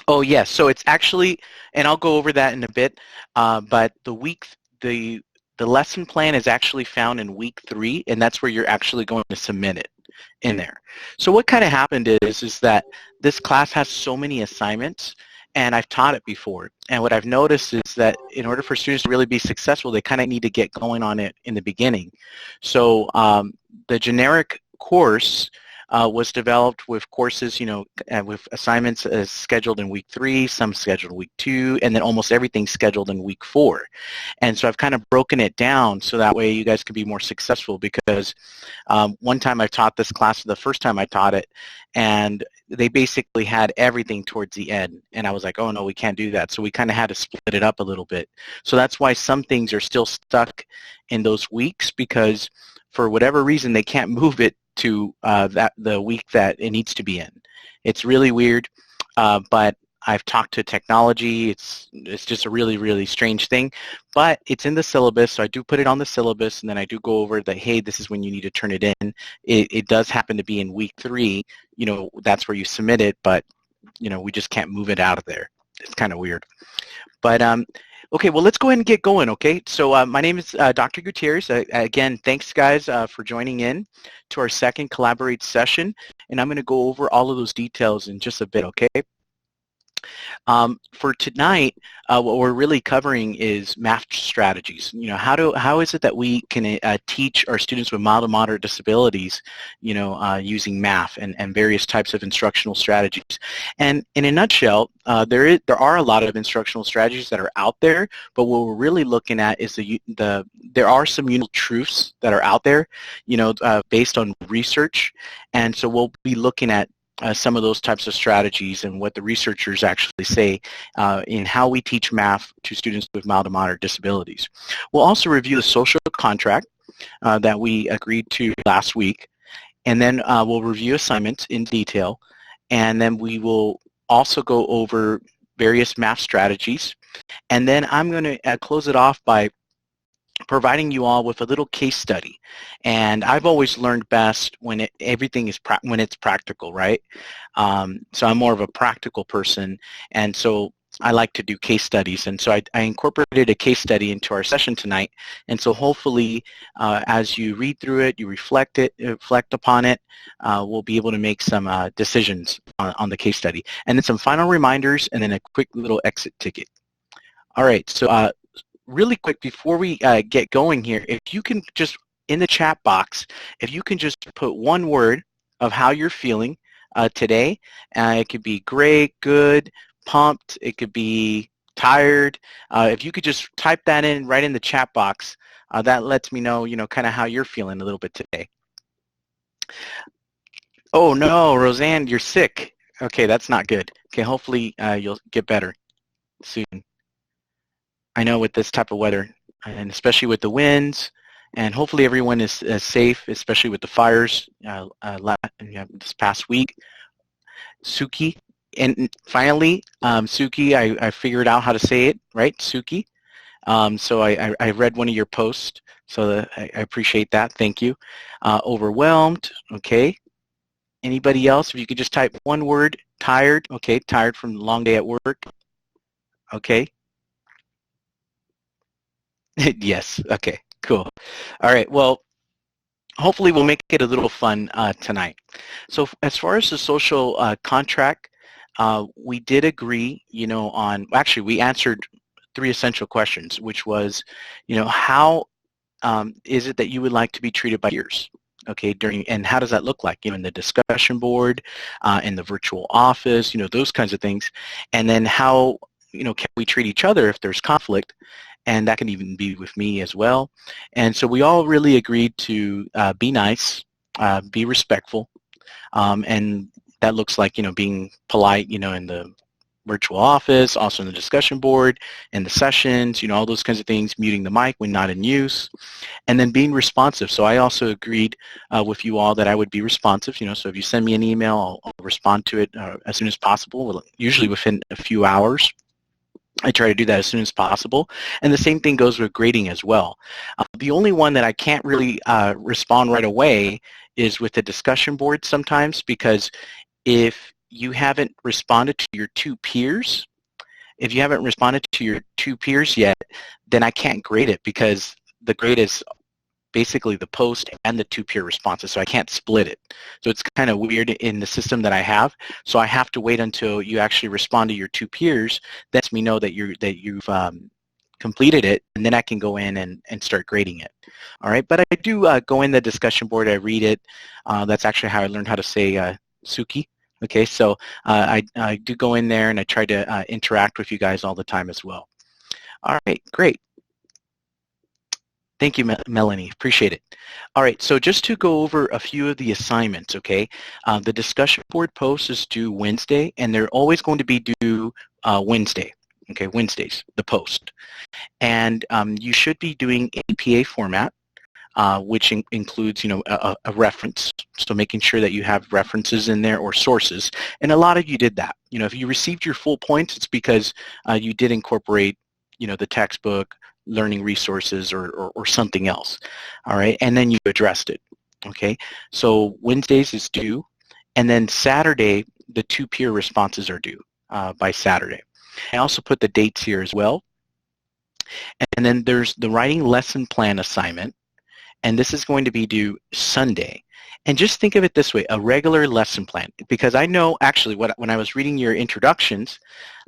Oh yes, so it's actually, and I'll go over that in a bit, but the the lesson plan is actually found in week 3, and that's where you're actually going to submit it in there. So what kind of happened is that this class has so many assignments, and I've taught it before, and what I've noticed is that in order for students to really be successful, they kind of need to get going on it in the beginning. So the generic course was developed with courses, with assignments scheduled in week 3, some scheduled in week 2, and then almost everything scheduled in week 4. And so I've kind of broken it down so that way you guys can be more successful, because one time I taught this class the first time I taught it, and they basically had everything towards the end. And I was like, oh no, we can't do that. So we kind of had to split it up a little bit. So that's why some things are still stuck in those weeks, because for whatever reason, they can't move it to the week that it needs to be in. It's really weird, but I've talked to technology. It's just a really, really strange thing, but it's in the syllabus, so I do put it on the syllabus, and then I do go over that, hey, this is when you need to turn it in. It does happen to be in week 3. That's where you submit it, but, we just can't move it out of there. It's kind of weird. But okay, well, let's go ahead and get going, okay? So my name is Dr. Gutierrez. Again, thanks, guys, for joining in to our second Collaborate session, and I'm going to go over all of those details in just a bit, okay? For tonight, what we're really covering is math strategies. How is it that we can teach our students with mild to moderate disabilities, using math and various types of instructional strategies. And in a nutshell, there are a lot of instructional strategies that are out there, but what we're really looking at is there are some universal truths that are out there, based on research, and so we'll be looking at some of those types of strategies and what the researchers actually say in how we teach math to students with mild to moderate disabilities. We'll also review the social contract that we agreed to last week, and then we'll review assignments in detail, and then we will also go over various math strategies, and then I'm going to close it off by providing you all with a little case study. And I've always learned best when everything is when it's practical, right? So I'm more of a practical person, and so I like to do case studies. And so I incorporated a case study into our session tonight. And so hopefully, as you read through it, you reflect upon it, we'll be able to make some decisions on the case study. And then some final reminders, and then a quick little exit ticket. All right, so really quick before we get going here, if you can just, in the chat box, if you can just put one word of how you're feeling today. It could be great, good, pumped, it could be tired. If you could just type that in right in the chat box, that lets me know, kind of how you're feeling a little bit today. Oh no, Roseanne, you're sick. Okay, that's not good. Okay, hopefully you'll get better soon. I know with this type of weather, and especially with the winds, and hopefully everyone is safe, especially with the fires this past week. Suki, and finally, Suki, I figured out how to say it, right? Suki. So I read one of your posts, so I appreciate that. Thank you. Overwhelmed, okay. Anybody else? If you could just type one word, tired, okay, tired from the long day at work, okay. Yes, okay, cool. All right, well, hopefully we'll make it a little fun tonight. So as far as the social contract, we did agree, on, actually we answered 3 essential questions, which was, how is it that you would like to be treated by peers? Okay, and how does that look like, in the discussion board, in the virtual office, those kinds of things. And then how, can we treat each other if there's conflict? And that can even be with me as well. And so we all really agreed to be nice, be respectful, and that looks like, being polite, in the virtual office, also in the discussion board, in the sessions, all those kinds of things, muting the mic when not in use, and then being responsive. So I also agreed with you all that I would be responsive, so if you send me an email, I'll respond to it as soon as possible, usually within a few hours. I try to do that as soon as possible. And the same thing goes with grading as well. The only one that I can't really respond right away is with the discussion board sometimes, because if you haven't responded to your two peers, if you haven't responded to your two peers yet, then I can't grade it because the grade is basically the post and the two peer responses, so I can't split it. So it's kind of weird in the system that I have. So I have to wait until you actually respond to your two peers. That lets me know that you've completed it, and then I can go in and start grading it. All right, but I do go in the discussion board, I read it. That's actually how I learned how to say Suki. Okay, so I do go in there and I try to interact with you guys all the time as well. All right, great. Thank you, Melanie. Appreciate it. All right, so just to go over a few of the assignments, okay? The discussion board post is due Wednesday, and they're always going to be due Wednesday, okay? Wednesdays, the post. And you should be doing APA format, which includes, a reference. So making sure that you have references in there or sources. And a lot of you did that. If you received your full points, it's because you did incorporate, the textbook, learning resources, or something else. All right, and then you addressed it. Okay, so Wednesdays is due, and then Saturday, the two peer responses are due by Saturday. I also put the dates here as well. And then there's the writing lesson plan assignment, and this is going to be due Sunday. And just think of it this way, a regular lesson plan, because I know actually when I was reading your introductions,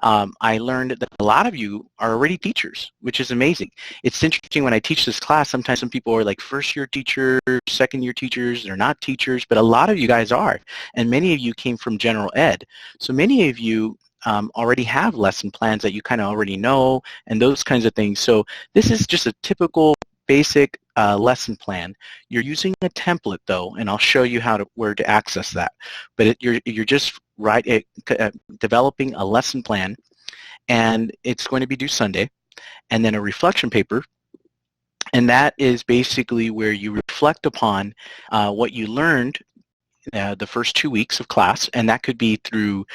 I learned that a lot of you are already teachers, which is amazing. It's interesting when I teach this class, sometimes some people are like first-year teachers, second-year teachers, they're not teachers, but a lot of you guys are, and many of you came from general ed. So many of you already have lesson plans that you kind of already know and those kinds of things. So this is just a typical basic lesson plan. You're using a template though, and I'll show you where to access that. But you're just developing a lesson plan, and it's going to be due Sunday, and then a reflection paper, and that is basically where you reflect upon what you learned the first 2 weeks of class, and that could be through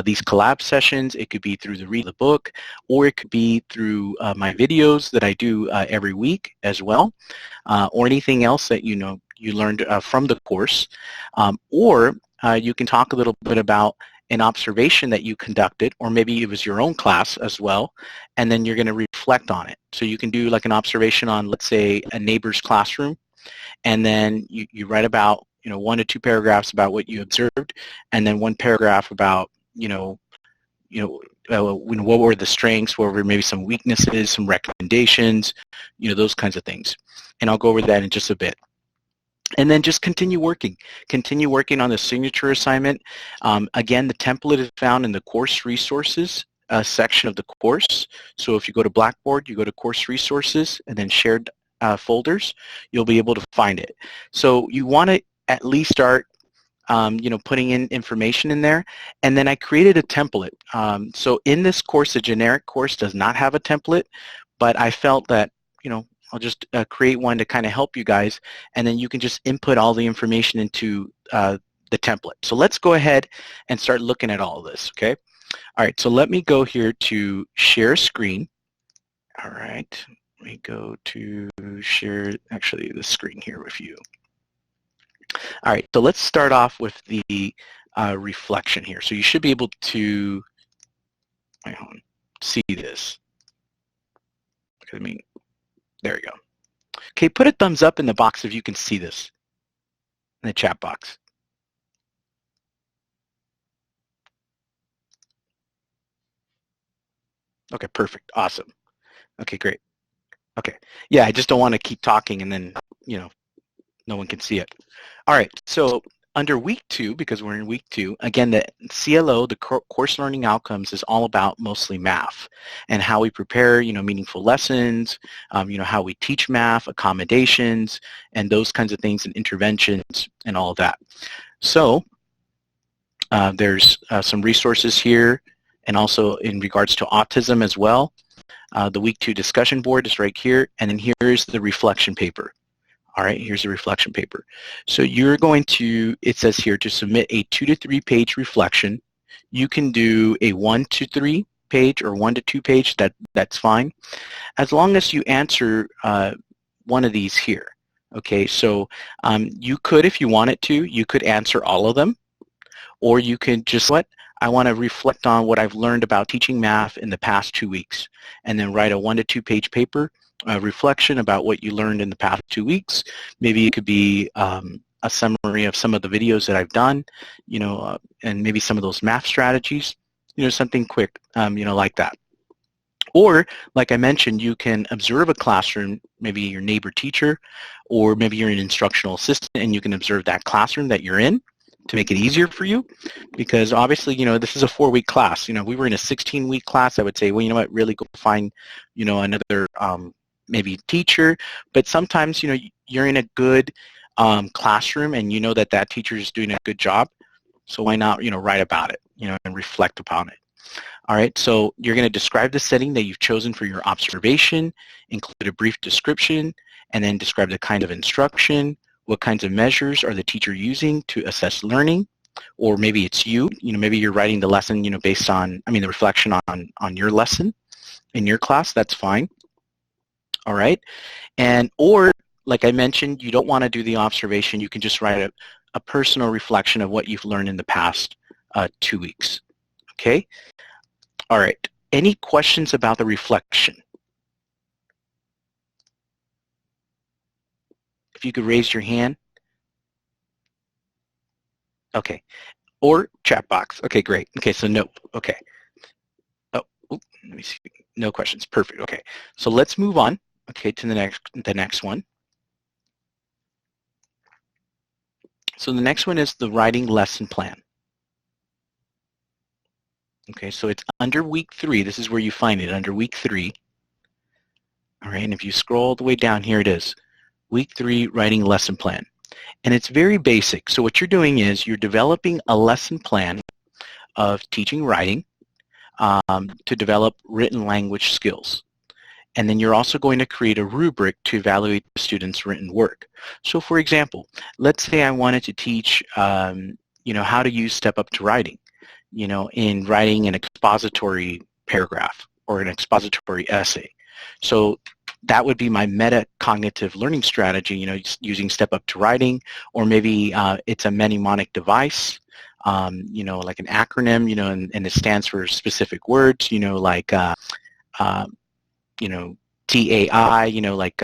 these collab sessions, it could be through the read the book, or it could be through my videos that I do every week as well, or anything else that you learned from the course, or you can talk a little bit about an observation that you conducted, or maybe it was your own class as well, and then you're going to reflect on it. So you can do like an observation on, let's say, a neighbor's classroom, and then you write about 1 to 2 paragraphs about what you observed, and then 1 paragraph about, what were the strengths, what were maybe some weaknesses, some recommendations, those kinds of things. And I'll go over that in just a bit. And then just continue working on the signature assignment. Again, the template is found in the course resources section of the course. So if you go to Blackboard, you go to course resources and then shared folders, you'll be able to find it. So you want to at least start putting in information in there. And then I created a template. So in this course, the generic course does not have a template, but I felt that, I'll just create one to kind of help you guys, and then you can just input all the information into the template. So let's go ahead and start looking at all of this, okay? All right, so let me go here to share screen. All right, let me go to share actually the screen here with you. All right, so let's start off with the reflection here. So you should be able to see this. There we go. Okay, put a thumbs up in the box if you can see this in the chat box. Okay, perfect. Awesome. Okay, great. Okay. Yeah, I just don't want to keep talking and then, no one can see it. All right, so under week 2, because we're in week 2, again, the CLO, the course learning outcomes, is all about mostly math and how we prepare, meaningful lessons, how we teach math, accommodations, and those kinds of things, and interventions, and all of that. So there's some resources here, and also in regards to autism as well. The week 2 discussion board is right here, and then here's the reflection paper. All right, here's the reflection paper. So you're going to, it says here, to submit a 2 to 3 page reflection. You can do a 1 to 3 page or 1 to 2 page, that's fine, as long as you answer one of these here. Okay, so you could, if you wanted to, you could answer all of them, or you could just I want to reflect on what I've learned about teaching math in the past 2 weeks, and then write a 1 to 2 page paper, a reflection about what you learned in the past 2 weeks. Maybe it could be a summary of some of the videos that I've done, and maybe some of those math strategies, something quick, like that. Or, like I mentioned, you can observe a classroom, maybe your neighbor teacher, or maybe you're an instructional assistant and you can observe that classroom that you're in to make it easier for you. Because obviously, this is a 4-week class. If we were in a 16-week class, I would say, well, you know what, really go find, another maybe teacher. But sometimes, you're in a good classroom and you know that that teacher is doing a good job. So why not, write about it, and reflect upon it. All right, so you're going to describe the setting that you've chosen for your observation, include a brief description, and then describe the kind of instruction, what kinds of measures are the teacher using to assess learning, or maybe it's you, maybe you're writing the lesson, based on, the reflection on your lesson in your class, that's fine. All right, or like I mentioned, you don't want to do the observation, you can just write a personal reflection of what you've learned in the past 2 weeks, okay? All right, any questions about the reflection? If you could raise your hand. Okay, or chat box. Okay, great. Okay, so no, okay. Oh, let me see. No questions, perfect, okay. So let's move on, okay, to the next one. So the next one is the writing lesson plan. Okay, so it's under week 3. This is where you find it, under week 3. All right, and if you scroll all the way down, here it is. Week 3 writing lesson plan. And it's very basic. So what you're doing is you're developing a lesson plan of teaching writing to develop written language skills. And then you're also going to create a rubric to evaluate the student's written work. So for example, let's say I wanted to teach how to use Step Up to Writing, in writing an expository paragraph or an expository essay. So that would be my metacognitive learning strategy, using Step Up to Writing, or maybe it's a mnemonic device, like an acronym, and it stands for specific words, like TAI, like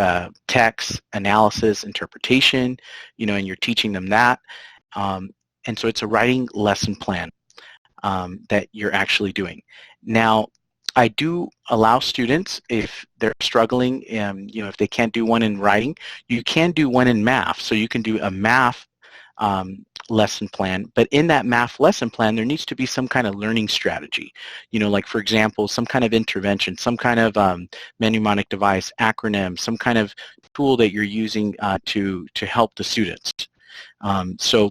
text, analysis, interpretation, and you're teaching them that. And so it's a writing lesson plan that you're actually doing. Now, I do allow students, if they're struggling, if they can't do one in writing, you can do one in math. So you can do a math lesson plan, but in that math lesson plan, there needs to be some kind of learning strategy. Like for example, some kind of intervention, some kind of mnemonic device, acronym, some kind of tool that you're using to help the students. So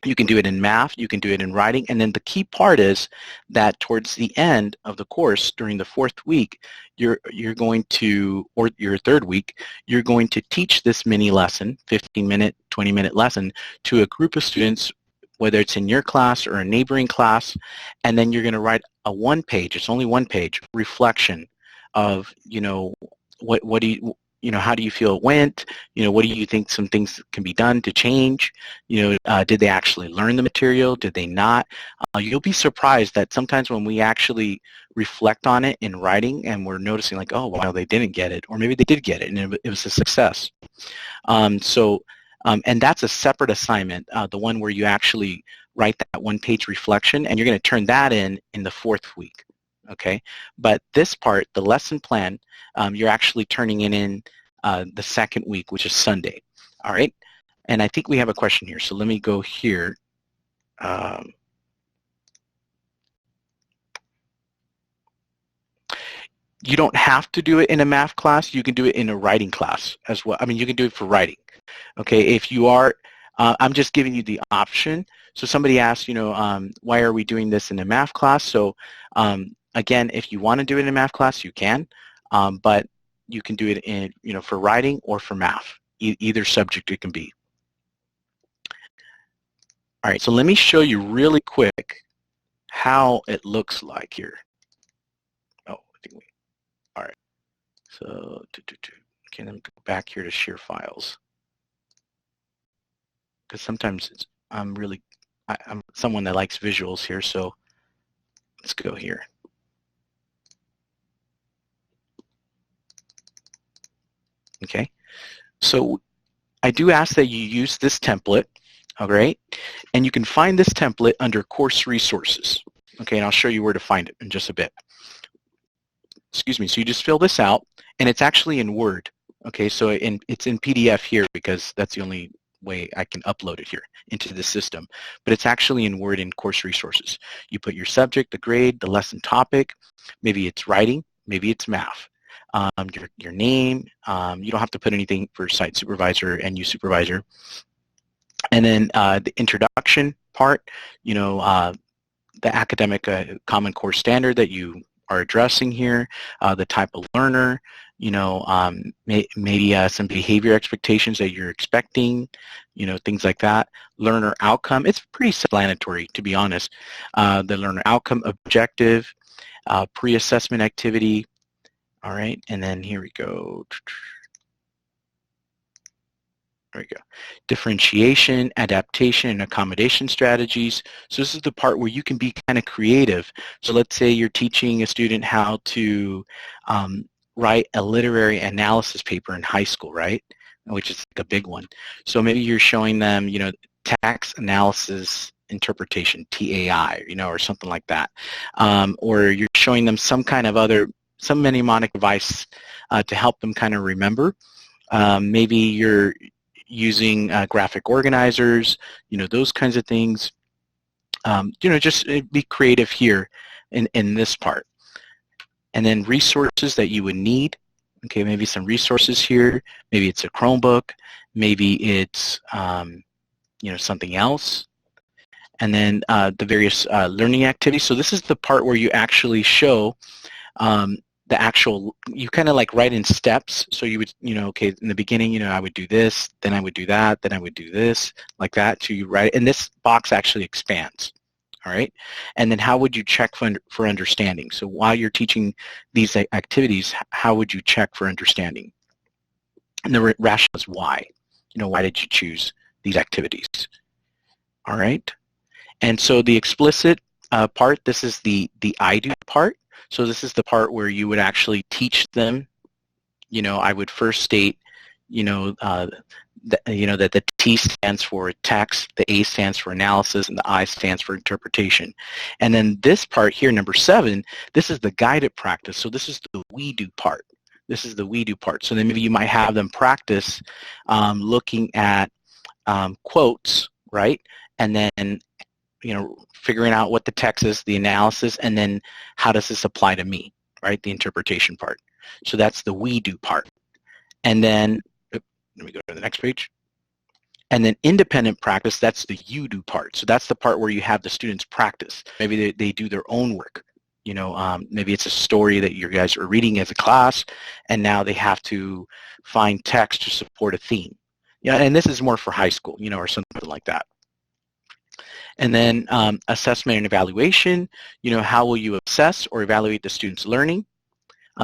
you can do it in math, you can do it in writing, and then the key part is that towards the end of the course, during the 4th week, you're going to, or your 3rd week, you're going to teach this mini lesson, 15-minute, 20-minute lesson, to a group of students, whether it's in your class or a neighboring class, and then you're going to write a 1-page, it's only 1-page, reflection of, what do you, how do you feel it went? What do you think some things can be done to change? Did they actually learn the material? Did they not? You'll be surprised that sometimes when we actually reflect on it in writing and we're noticing like, oh, wow, they didn't get it, or maybe they did get it and it was a success. And that's a separate assignment, the one where you actually write that 1-page reflection, and you're going to turn that in the 4th week. Okay, but this part, the lesson plan, you're actually turning it in the 2nd week, which is Sunday. All right, and I think we have a question here, so let me go here. You don't have to do it in a math class. You can do it in a writing class as well. You can do it for writing. Okay, if you are, I'm just giving you the option. So somebody asked, why are we doing this in a math class? So again, if you want to do it in a math class, you can, but you can do it in, for writing or for math. Either subject it can be. All right, so let me show you really quick how it looks like here. Oh, I think all right. So, okay, let me go back here to share files. Because sometimes I'm someone that likes visuals here, so go here. Okay, so I do ask that you use this template, all right? And you can find this template under course resources. Okay, and I'll show you where to find it in just a bit. Excuse me, so you just fill this out, and it's actually in Word. Okay, so it's in PDF here because that's the only way I can upload it here into the system. But it's actually in Word in course resources. You put your subject, the grade, the lesson topic, maybe it's writing, maybe it's math. Your name, you don't have to put anything for site supervisor and you supervisor. And then the introduction part, the academic common core standard that you are addressing here, the type of learner, maybe some behavior expectations that you're expecting, things like that. Learner outcome, it's pretty self-explanatory, to be honest. The learner outcome objective, pre-assessment activity, all right, and then here we go. There we go. Differentiation, adaptation, and accommodation strategies. So this is the part where you can be kind of creative. So let's say you're teaching a student how to write a literary analysis paper in high school, right? Which is like a big one. So maybe you're showing them, text analysis interpretation, TAI, or something like that. Or you're showing them some mnemonic device to help them kind of remember. Maybe you're using graphic organizers, those kinds of things. Just be creative here in this part. And then resources that you would need. Okay, maybe some resources here. Maybe it's a Chromebook. Maybe it's something else. And then the various learning activities. So this is the part where you actually show the actual, you kind of like write in steps. So you would, okay, in the beginning, I would do this, then I would do that, then I would do this, like that. So you write, and this box actually expands, all right? And then how would you check for understanding? So while you're teaching these activities, how would you check for understanding? And the rationale is why. Why did you choose these activities? All right? And so the explicit part, this is the I do part. So this is the part where you would actually teach them. I would first state, that the T stands for text, the A stands for analysis, and the I stands for interpretation. And then this part here, number 7, this is the guided practice. So this is the we do part. This is the we do part. So then maybe you might have them practice looking at quotes, right? And then figuring out what the text is, the analysis, and then how does this apply to me, right? The interpretation part. So that's the we do part. And then, let me go to the next page. And then independent practice, that's the you do part. So that's the part where you have the students practice. Maybe they do their own work. Maybe it's a story that you guys are reading as a class, and now they have to find text to support a theme. Yeah, and this is more for high school, or something like that. And then assessment and evaluation, how will you assess or evaluate the student's learning?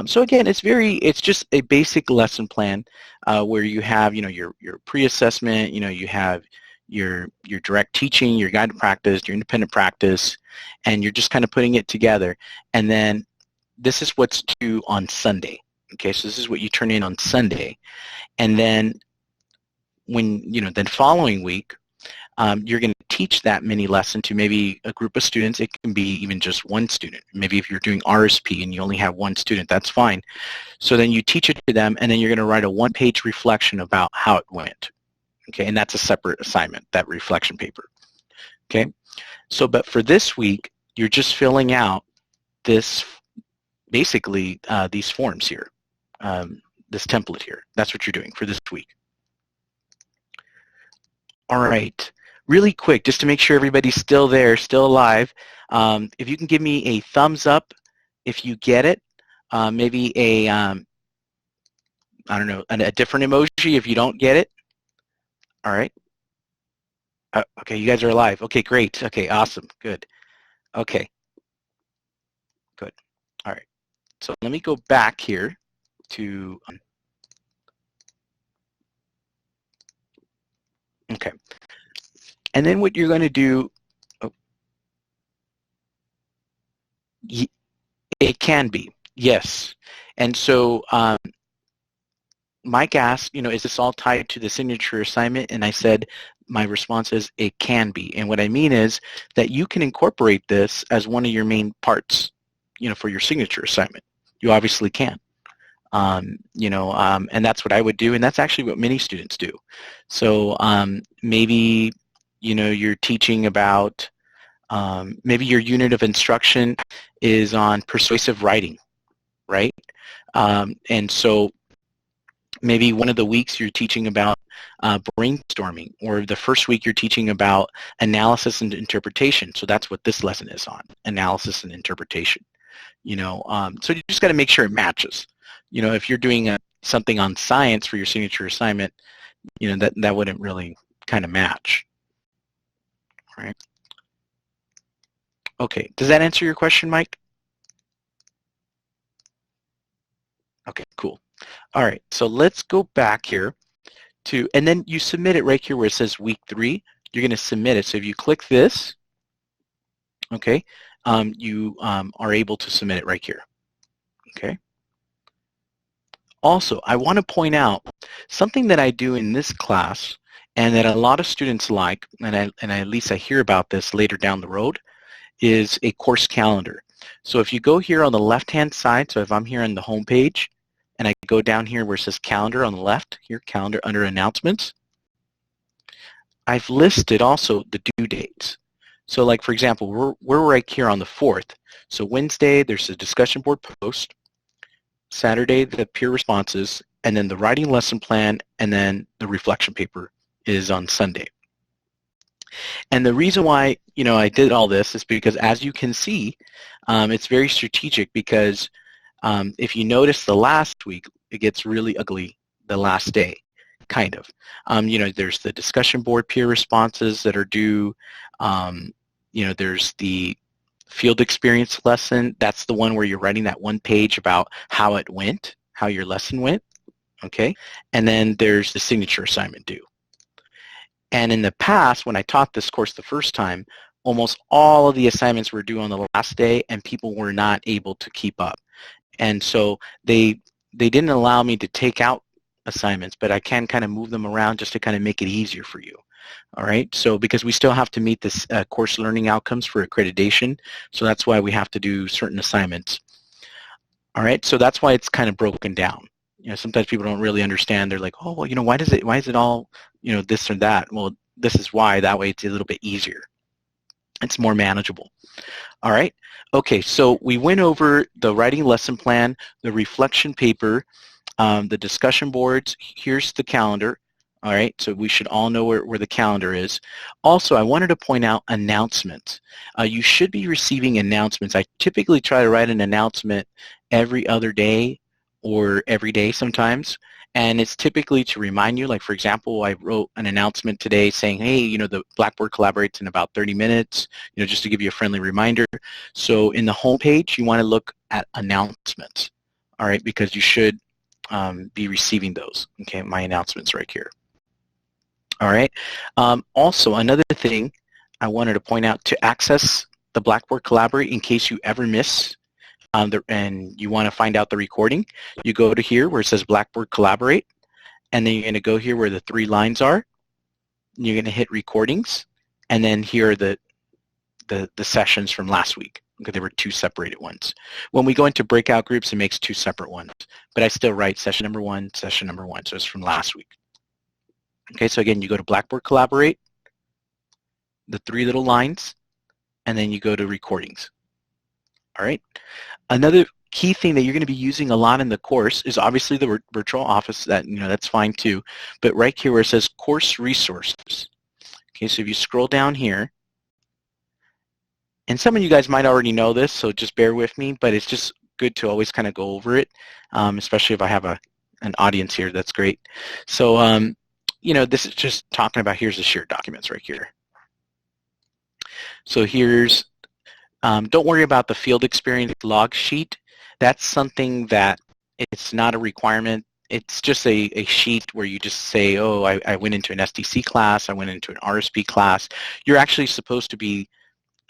So again, it's just a basic lesson plan where you have, your pre-assessment, you have your direct teaching, your guided practice, your independent practice, and you're just kind of putting it together. And then this is what's due on Sunday. Okay, so this is what you turn in on Sunday. And then when, then following week, you're going to teach that mini lesson to maybe a group of students. It can be even just one student. Maybe if you're doing RSP and you only have one student, that's fine. So then you teach it to them, and then you're going to write a one-page reflection about how it went. Okay, and that's a separate assignment, that reflection paper. Okay, so but for this week, you're just filling out this, basically these forms here, this template here. That's what you're doing for this week. All right. Really quick, just to make sure everybody's still there, still alive, if you can give me a thumbs up if you get it, maybe a, I don't know, a different emoji if you don't get it. All right. Okay, you guys are alive. Okay, great. Okay, awesome. Good. Okay. Good. All right. So let me go back here to, okay. And then what you're going to do, Y- It can be, yes. And so Mike asked, is this all tied to the signature assignment? And I said, my response is, it can be. And what I mean is that you can incorporate this as one of your main parts, for your signature assignment. You obviously can. And that's what I would do, and that's actually what many students do. So maybe, you're teaching about, maybe your unit of instruction is on persuasive writing, right? And so maybe one of the weeks you're teaching about brainstorming, or the first week you're teaching about analysis and interpretation. So that's what this lesson is on, analysis and interpretation. So you just got to make sure it matches. If you're doing something on science for your signature assignment, that wouldn't really kind of match. All right. Okay. Does that answer your question, Mike? Okay, cool. All right. So let's go back here to, and then you submit it right here where it says week 3. You're going to submit it. So if you click this, okay, you are able to submit it right here. Okay. Also, I want to point out something that I do in this class and that a lot of students like, and at least I hear about this later down the road, is a course calendar. So if you go here on the left-hand side, so if I'm here on the home page, and I go down here where it says calendar on the left, here, calendar under announcements, I've listed also the due dates. So like, for example, we're right here on the 4th. So Wednesday, there's a discussion board post. Saturday, the peer responses, and then the writing lesson plan, and then the reflection paper is on Sunday. And the reason why, I did all this is because, as you can see, it's very strategic because if you notice the last week, it gets really ugly the last day, kind of. There's the discussion board peer responses that are due. There's the field experience lesson. That's the one where you're writing that one page about how it went, how your lesson went, okay? And then there's the signature assignment due. And in the past, when I taught this course the first time, almost all of the assignments were due on the last day and people were not able to keep up. And so they didn't allow me to take out assignments, but I can kind of move them around just to kind of make it easier for you. All right, so because we still have to meet this course learning outcomes for accreditation, so that's why we have to do certain assignments. All right, so that's why it's kind of broken down. Sometimes people don't really understand. They're like, oh, well, why is it all, this or that? Well, this is why. That way it's a little bit easier. It's more manageable. All right, okay, so we went over the writing lesson plan, the reflection paper, the discussion boards. Here's the calendar. All right, so we should all know where the calendar is. Also, I wanted to point out announcements. You should be receiving announcements. I typically try to write an announcement every other day or every day sometimes, and it's typically to remind you. Like, for example, I wrote an announcement today saying, hey, the Blackboard collaborates in about 30 minutes, just to give you a friendly reminder. So in the home page, you want to look at announcements, all right, because you should be receiving those, okay, my announcements right here. All right. Also, another thing I wanted to point out, to access the Blackboard Collaborate in case you ever miss and you want to find out the recording, you go to here where it says Blackboard Collaborate, and then you're going to go here where the 3 lines are. You're going to hit recordings, and then here are the sessions from last week. Okay, there were 2 separated ones. When we go into breakout groups, it makes 2 separate ones, but I still write session number 1, session number 1, so it's from last week. Okay, so again, you go to Blackboard Collaborate, the 3 little lines, and then you go to recordings. All right. Another key thing that you're going to be using a lot in the course is obviously the virtual office. That's fine too. But right here where it says course resources. Okay, so if you scroll down here, and some of you guys might already know this, so just bear with me, but it's just good to always kind of go over it, especially if I have an audience here. That's great. So, this is just talking about, here's the shared documents right here. So here's, don't worry about the field experience log sheet. That's something that it's not a requirement. It's just a sheet where you just say, oh, I went into an STC class, I went into an RSP class. You're actually supposed to be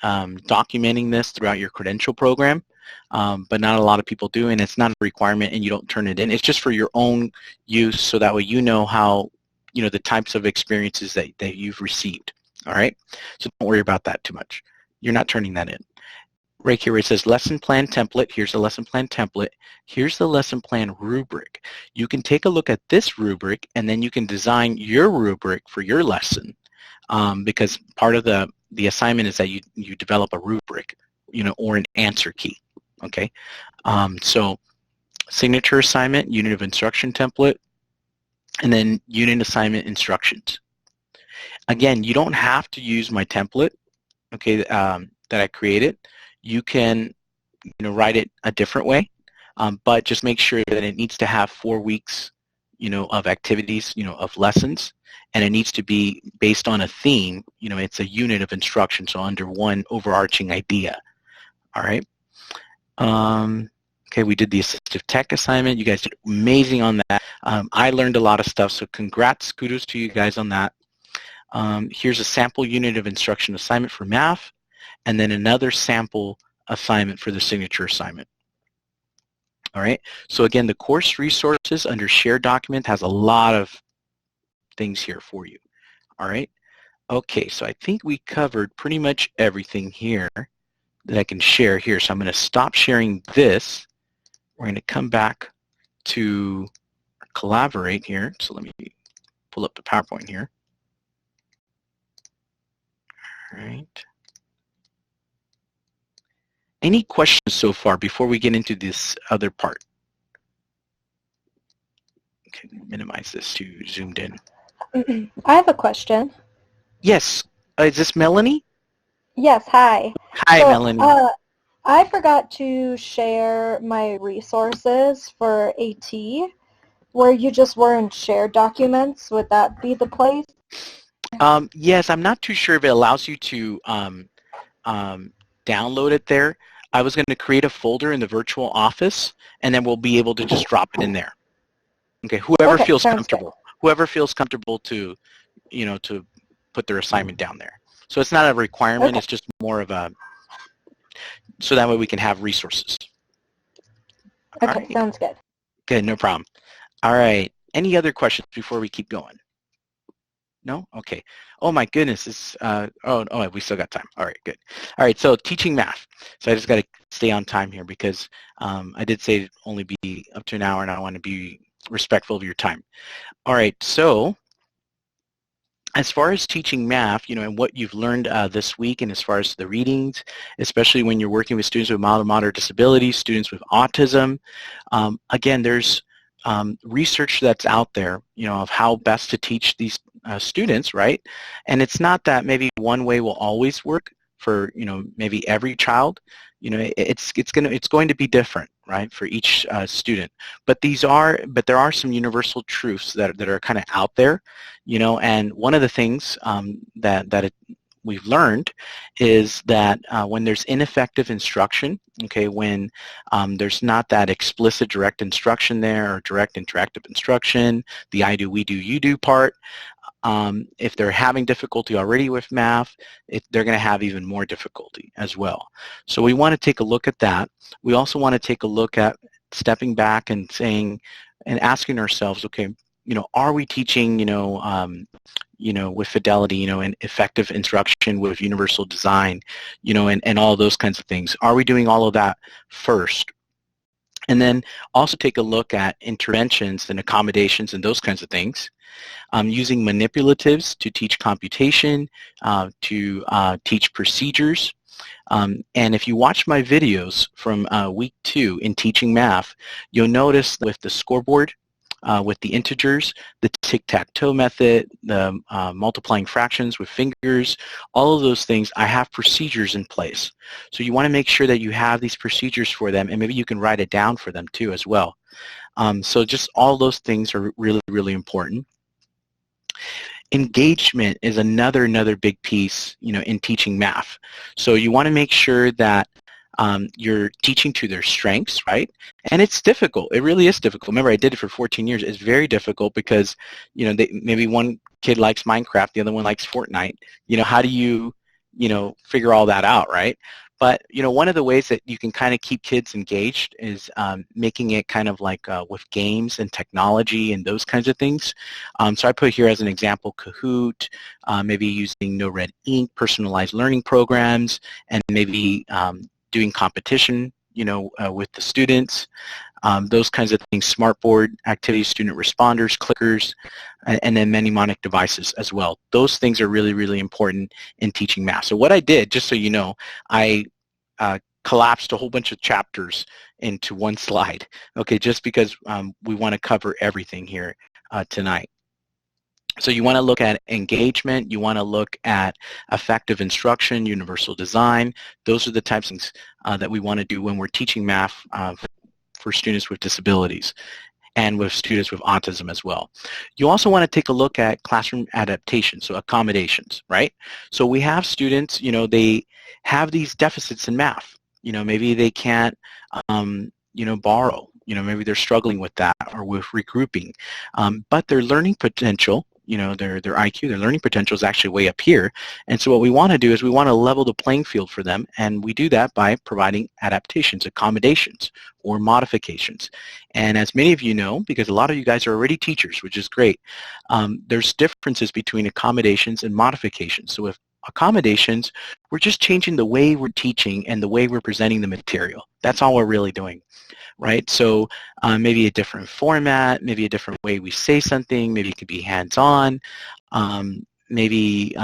documenting this throughout your credential program, but not a lot of people do, and it's not a requirement, and you don't turn it in. It's just for your own use, so that way you know how, the types of experiences that you've received. All right? So don't worry about that too much. You're not turning that in. Right here where it says lesson plan template, here's the lesson plan template. Here's the lesson plan rubric. You can take a look at this rubric, and then you can design your rubric for your lesson, because part of the assignment is that you develop a rubric, or an answer key. Okay? So signature assignment, unit of instruction template, and then unit assignment instructions. Again, you don't have to use my template, okay, that I created. You can, write it a different way, but just make sure that it needs to have 4 weeks, of activities, of lessons, and it needs to be based on a theme. It's a unit of instruction, so under one overarching idea. All right. Okay, we did the assistive tech assignment. You guys did amazing on that. I learned a lot of stuff, so congrats, kudos to you guys on that. Here's a sample unit of instruction assignment for math, and then another sample assignment for the signature assignment. All right, so again, the course resources under shared document has a lot of things here for you. All right, okay, so I think we covered pretty much everything here that I can share here. So I'm going to stop sharing this. We're going to come back to Collaborate here. So let me pull up the PowerPoint here. All right. Any questions so far before we get into this other part? Okay, minimize this to zoomed in. I have a question. Yes. Is this Melanie? Yes, hi. Hi, Melanie. I forgot to share my resources for AT. Where you just were in shared documents, would that be the place? Yes, I'm not too sure if it allows you to download it there. I was going to create a folder in the virtual office, and then we'll be able to just drop it in there. Okay, whoever feels comfortable. Good. Whoever feels comfortable to, to put their assignment down there. So it's not a requirement, It's just more of a, so that way we can have resources. Okay, right. Sounds good. Good, no problem. All right, any other questions before we keep going? No? Okay. Oh my goodness, it's, we still got time. All right, good. All right, so teaching math. So I just got to stay on time here because I did say it'd only be up to an hour, and I want to be respectful of your time. All right, so as far as teaching math, and what you've learned this week, and as far as the readings, especially when you're working with students with mild to moderate disabilities, students with autism, again, there's research that's out there, of how best to teach these students, right? And it's not that maybe one way will always work for, maybe every child. It's going to be different, right, for each student. But there are some universal truths that are kind of out there, and one of the things we've learned is that when there's ineffective instruction, okay, when there's not that explicit direct instruction there, or direct interactive instruction, the I do, we do, you do part, if they're having difficulty already with math, they're going to have even more difficulty as well. So we want to take a look at that. We also want to take a look at stepping back and saying, and asking ourselves, okay, are we teaching, with fidelity, and effective instruction with universal design, and all those kinds of things? Are we doing all of that first? And then also take a look at interventions and accommodations and those kinds of things. Using manipulatives to teach computation, to teach procedures. And if you watch my videos from week 2 in teaching math, you'll notice with the scoreboard, with the integers, the tic-tac-toe method, the multiplying fractions with fingers, all of those things, I have procedures in place. So you want to make sure that you have these procedures for them, and maybe you can write it down for them too as well. So just all those things are really, really important. Engagement is another big piece, in teaching math. So you want to make sure that you're teaching to their strengths, right? And it's difficult. It really is difficult. Remember, I did it for 14 years. It's very difficult because, maybe one kid likes Minecraft, the other one likes Fortnite. How do you, figure all that out, right? But, one of the ways that you can kind of keep kids engaged is making it kind of like with games and technology and those kinds of things. So I put here as an example Kahoot, maybe using No Red Ink, personalized learning programs, and maybe doing competition, with the students. Those kinds of things, smartboard activities, student responders, clickers, and then mnemonic devices as well. Those things are really, really important in teaching math. So what I did, just so you know, I collapsed a whole bunch of chapters into one slide, okay, just because we want to cover everything here tonight. So you want to look at engagement, you want to look at effective instruction, universal design. Those are the types of things that we want to do when we're teaching math for students with disabilities and with students with autism as well. You also want to take a look at classroom adaptation, so accommodations, right? So we have students, they have these deficits in math. Maybe they can't, borrow. Maybe they're struggling with that or with regrouping. But their learning potential, their IQ, their learning potential is actually way up here. And so what we want to do is we want to level the playing field for them, and we do that by providing adaptations, accommodations, or modifications. And as many of you know, because a lot of you guys are already teachers, which is great, there's differences between accommodations and modifications. So with accommodations, we're just changing the way we're teaching and the way we're presenting the material. That's all we're really doing. Right? So maybe a different format, maybe a different way we say something, maybe it could be hands-on, maybe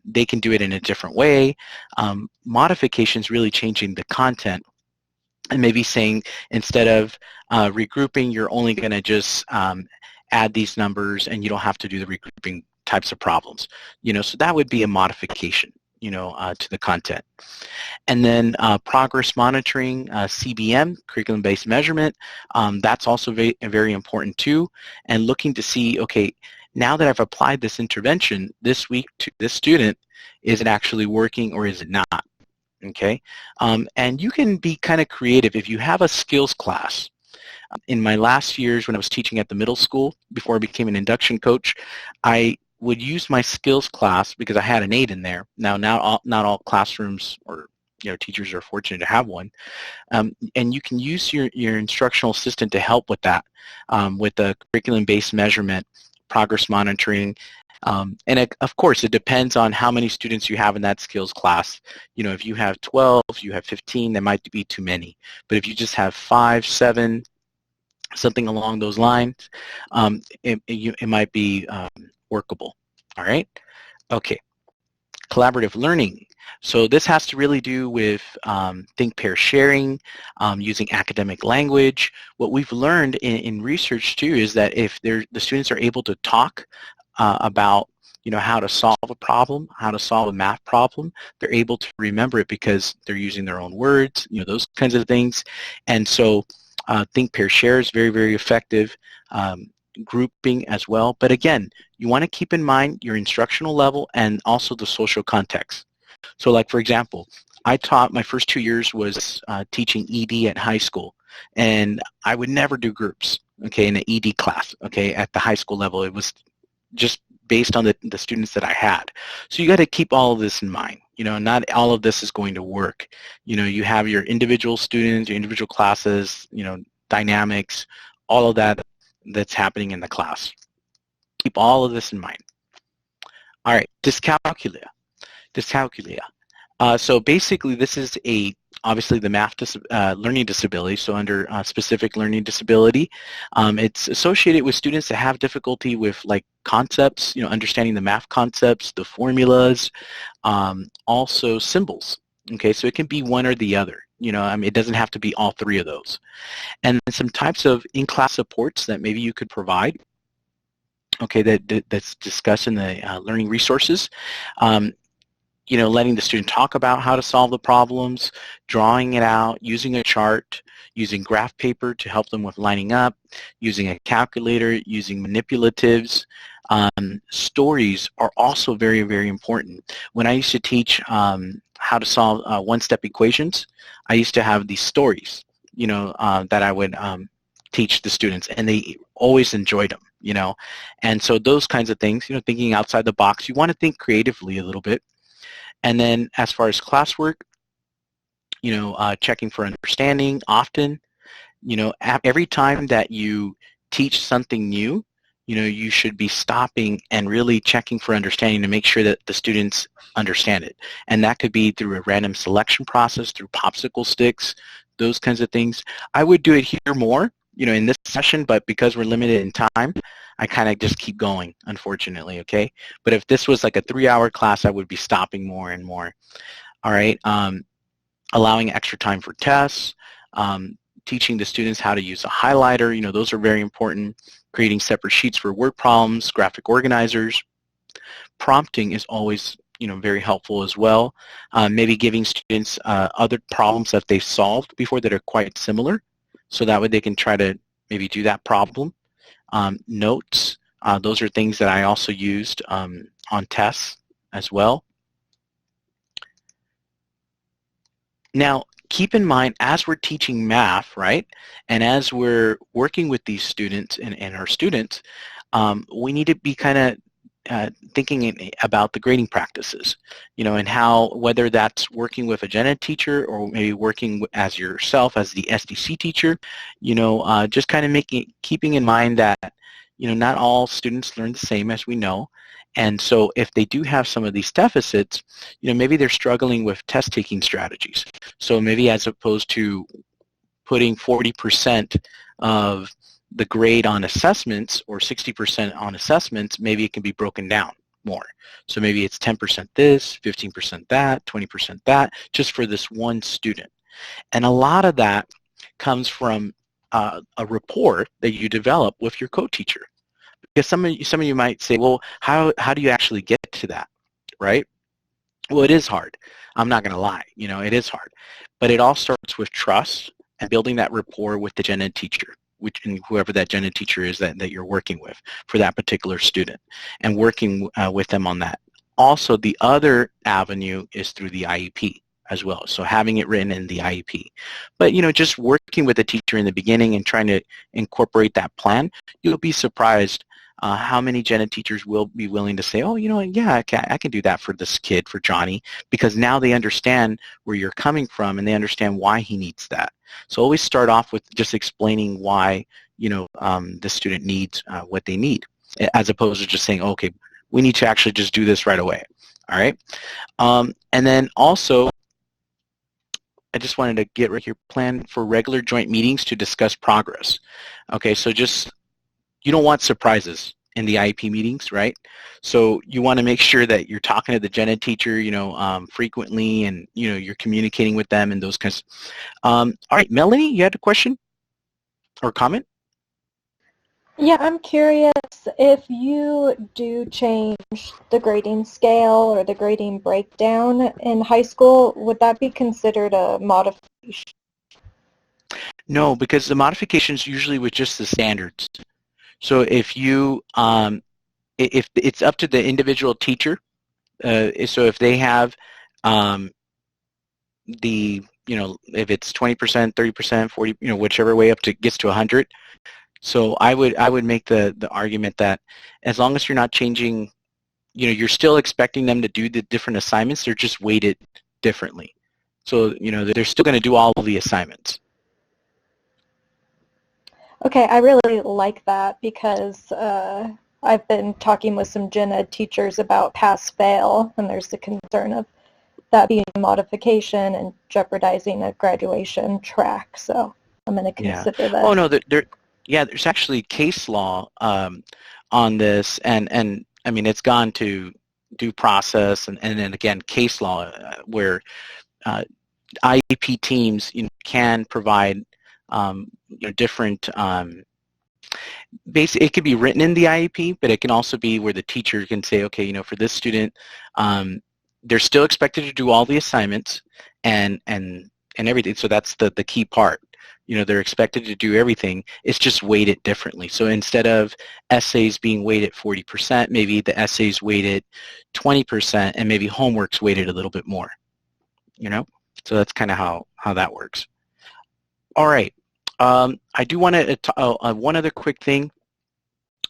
they can do it in a different way. Modifications really changing the content and maybe saying instead of regrouping, you're only going to just add these numbers and you don't have to do the regrouping types of problems. So that would be a modification, to the content. And then progress monitoring, CBM, curriculum-based measurement, that's also very, very important too. And looking to see, okay, now that I've applied this intervention this week to this student, is it actually working or is it not? Okay, and you can be kind of creative. If you have a skills class, in my last years when I was teaching at the middle school, before I became an induction coach, I would use my skills class because I had an aide in there. Now, not all classrooms or teachers are fortunate to have one, and you can use your instructional assistant to help with that, with the curriculum-based measurement, progress monitoring, and of course it depends on how many students you have in that skills class. If you have 12, you have 15, that might be too many. But if you just have 5, 7, something along those lines, it might be workable. All right. Okay. Collaborative learning. So this has to really do with think, pair, sharing, using academic language. What we've learned in research too is that if the students are able to talk about how to solve a problem, how to solve a math problem, they're able to remember it because they're using their own words, those kinds of things. And so think, pair, share is very, very effective. Grouping as well. But again, you want to keep in mind your instructional level and also the social context. So like, for example, I taught my first 2 years was teaching ED at high school, and I would never do groups, okay, in an ED class, okay, at the high school level. It was just based on the students that I had. So you got to keep all of this in mind. Not all of this is going to work. You have your individual students, your individual classes, dynamics, all of that that's happening in the class. Keep all of this in mind. All right, dyscalculia. So basically this is obviously the math learning disability, so under specific learning disability. It's associated with students that have difficulty with like concepts, understanding the math concepts, the formulas, also symbols. Okay, so it can be one or the other. It doesn't have to be all three of those. And then some types of in-class supports that maybe you could provide, okay, that's discussed in the learning resources. Letting the student talk about how to solve the problems, drawing it out, using a chart, using graph paper to help them with lining up, using a calculator, using manipulatives. Stories are also very, very important. When I used to teach how to solve one-step equations, I used to have these stories, that I would teach the students, and they always enjoyed them, And so those kinds of things, thinking outside the box, you want to think creatively a little bit. And then as far as classwork, checking for understanding often. Every time that you teach something new, you should be stopping and really checking for understanding to make sure that the students understand it. And that could be through a random selection process, through popsicle sticks, those kinds of things. I would do it here more, in this session, but because we're limited in time, I kind of just keep going, unfortunately, okay? But if this was like a 3-hour class, I would be stopping more and more. All right, allowing extra time for tests, teaching the students how to use a highlighter, those are very important. Creating separate sheets for word problems, graphic organizers. Prompting is always, very helpful as well. Maybe giving students other problems that they've solved before that are quite similar, so that way they can try to maybe do that problem. Notes, those are things that I also used on tests as well. Now, keep in mind, as we're teaching math, right, and as we're working with these students and our students, we need to be kind of thinking about the grading practices, and how, whether that's working with a gen ed teacher or maybe working as yourself as the SDC teacher, just kind of keeping in mind that, not all students learn the same, as we know. And so if they do have some of these deficits, maybe they're struggling with test-taking strategies. So maybe as opposed to putting 40% of the grade on assessments or 60% on assessments, maybe it can be broken down more. So maybe it's 10% this, 15% that, 20% that, just for this one student. And a lot of that comes from a rapport that you develop with your co-teacher. Because some of you might say, well, how do you actually get to that, right? Well, it is hard. I'm not going to lie. It is hard. But it all starts with trust and building that rapport with the gen ed teacher, and whoever that gen ed teacher is that you're working with for that particular student, and working with them on that. Also, the other avenue is through the IEP as well, so having it written in the IEP. But, just working with the teacher in the beginning and trying to incorporate that plan, you'll be surprised how many gen ed teachers will be willing to say, oh, yeah, I can do that for this kid, for Johnny, because now they understand where you're coming from and they understand why he needs that. So always start off with just explaining why, the student needs what they need, as opposed to just saying, okay, we need to actually just do this right away. All right. And then also, I just wanted to get right here, plan for regular joint meetings to discuss progress. Okay, so you don't want surprises in the IEP meetings, right? So you want to make sure that you're talking to the gen ed teacher, frequently, and, you're communicating with them and those kinds. All right, Melanie, you had a question or comment? Yeah, I'm curious if you do change the grading scale or the grading breakdown in high school, would that be considered a modification? No, because the modifications usually with just the standards. So if you, if it's up to the individual teacher, so if they have the, if it's 20%, 30%, 40, whichever way up to gets to 100. So I would make the argument that as long as you're not changing, you're still expecting them to do the different assignments, they're just weighted differently. So, they're still going to do all of the assignments. Okay, I really like that because I've been talking with some gen ed teachers about pass-fail, and there's the concern of that being a modification and jeopardizing a graduation track. So I'm going to consider that. Oh no, there's actually case law on this, and I mean it's gone to due process, and then again case law where IEP teams can provide different. Basically, it could be written in the IEP, but it can also be where the teacher can say, okay, for this student, they're still expected to do all the assignments and everything. So that's the key part. They're expected to do everything. It's just weighted differently. So instead of essays being weighted 40%, maybe the essays weighted 20%, and maybe homework's weighted a little bit more. So that's kind of how that works. All right. I do want to one other quick thing.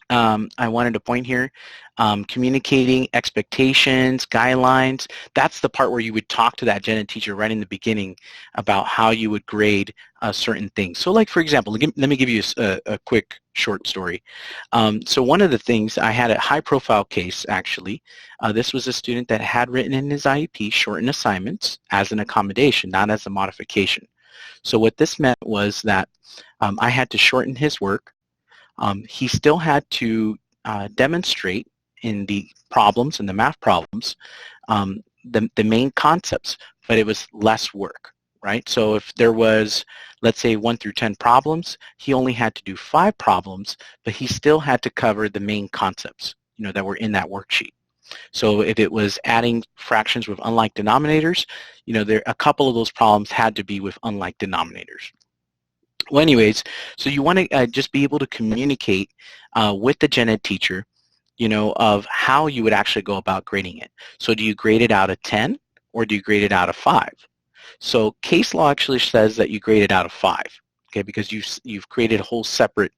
I wanted to point here, communicating expectations, guidelines. That's the part where you would talk to that gen ed teacher right in the beginning about how you would grade certain things. So like, for example, let me give you a quick short story. So one of the things, I had a high-profile case, actually. This was a student that had written in his IEP shortened assignments as an accommodation, not as a modification. So what this meant was that I had to shorten his work. He still had to demonstrate in the problems, in the math problems, the main concepts, but it was less work, right? So if there was, let's say, 1 through 10 problems, he only had to do 5 problems, but he still had to cover the main concepts, that were in that worksheet. So if it was adding fractions with unlike denominators, a couple of those problems had to be with unlike denominators. Well, anyways, so you want to just be able to communicate with the gen ed teacher, of how you would actually go about grading it. So do you grade it out of 10 or do you grade it out of 5? So case law actually says that you grade it out of 5, okay, because you've created a whole separate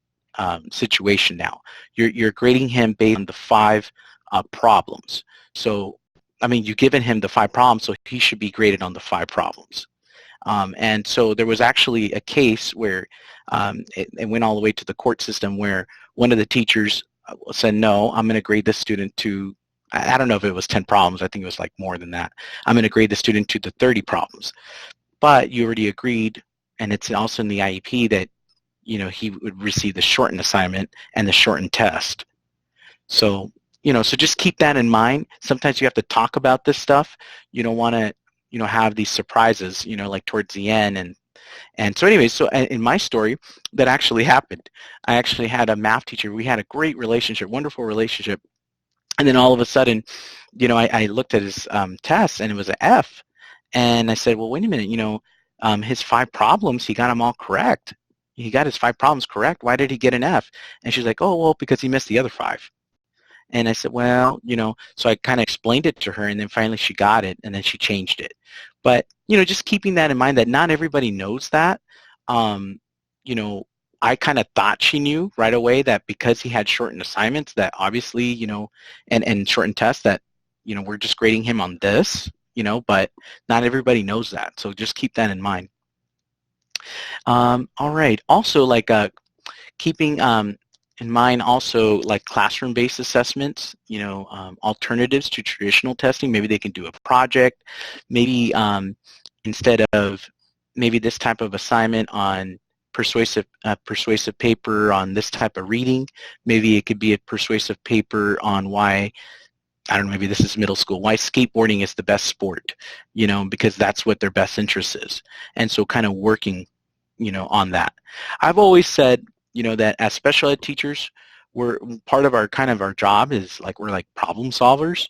situation now. You're grading him based on the 5 problems. So, I mean, you've given him the 5 problems, so he should be graded on the 5 problems. And so there was actually a case where it went all the way to the court system where one of the teachers said, no, I'm going to grade this student to, I don't know if it was 10 problems, I think it was like more than that. I'm going to grade the student to the 30 problems. But you already agreed, and it's also in the IEP that, he would receive the shortened assignment and the shortened test. So, so just keep that in mind. Sometimes you have to talk about this stuff. You don't want to, have these surprises, like towards the end. And so anyways, so in my story, that actually happened. I actually had a math teacher. We had a great relationship, wonderful relationship. And then all of a sudden, I looked at his test and it was an F. And I said, well, wait a minute, his 5 problems, he got them all correct. He got his 5 problems correct. Why did he get an F? And she's like, oh, well, because he missed the other 5. And I said, well, so I kind of explained it to her, and then finally she got it, and then she changed it. But, just keeping that in mind that not everybody knows that. I kind of thought she knew right away that because he had shortened assignments that obviously, and shortened tests that, we're just grading him on this, but not everybody knows that. So just keep that in mind. All right. Also, like keeping in mind also like classroom-based assessments, alternatives to traditional testing. Maybe they can do a project. Maybe instead of maybe this type of assignment on persuasive paper on this type of reading, maybe it could be a persuasive paper on why, I don't know, maybe this is middle school, why skateboarding is the best sport, because that's what their best interest is. And so kind of working, on that. I've always said, that as special ed teachers, we're part of our job is like we're like problem solvers,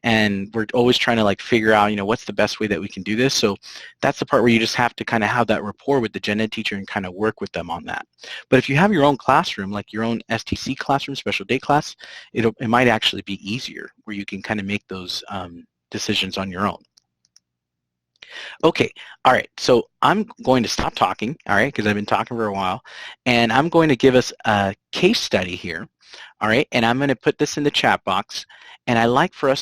and we're always trying to like figure out, what's the best way that we can do this. So that's the part where you just have to kind of have that rapport with the gen ed teacher and kind of work with them on that. But if you have your own classroom, like your own STC classroom, special day class, it might actually be easier where you can kind of make those decisions on your own. Okay, all right, so I'm going to stop talking, all right, because I've been talking for a while, and I'm going to give us a case study here, all right, and I'm going to put this in the chat box, and I like for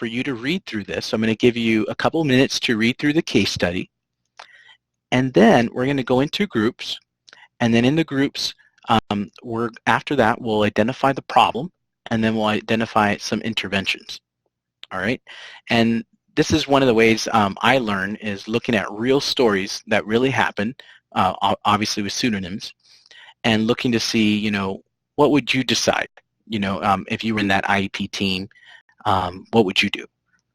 you to read through this. So I'm going to give you a couple minutes to read through the case study, and then we're going to go into groups, and then in the groups, after that, we'll identify the problem, and then we'll identify some interventions, all right, and this is one of the ways I learn is looking at real stories that really happen, obviously with pseudonyms, and looking to see, what would you decide, if you were in that IEP team, what would you do?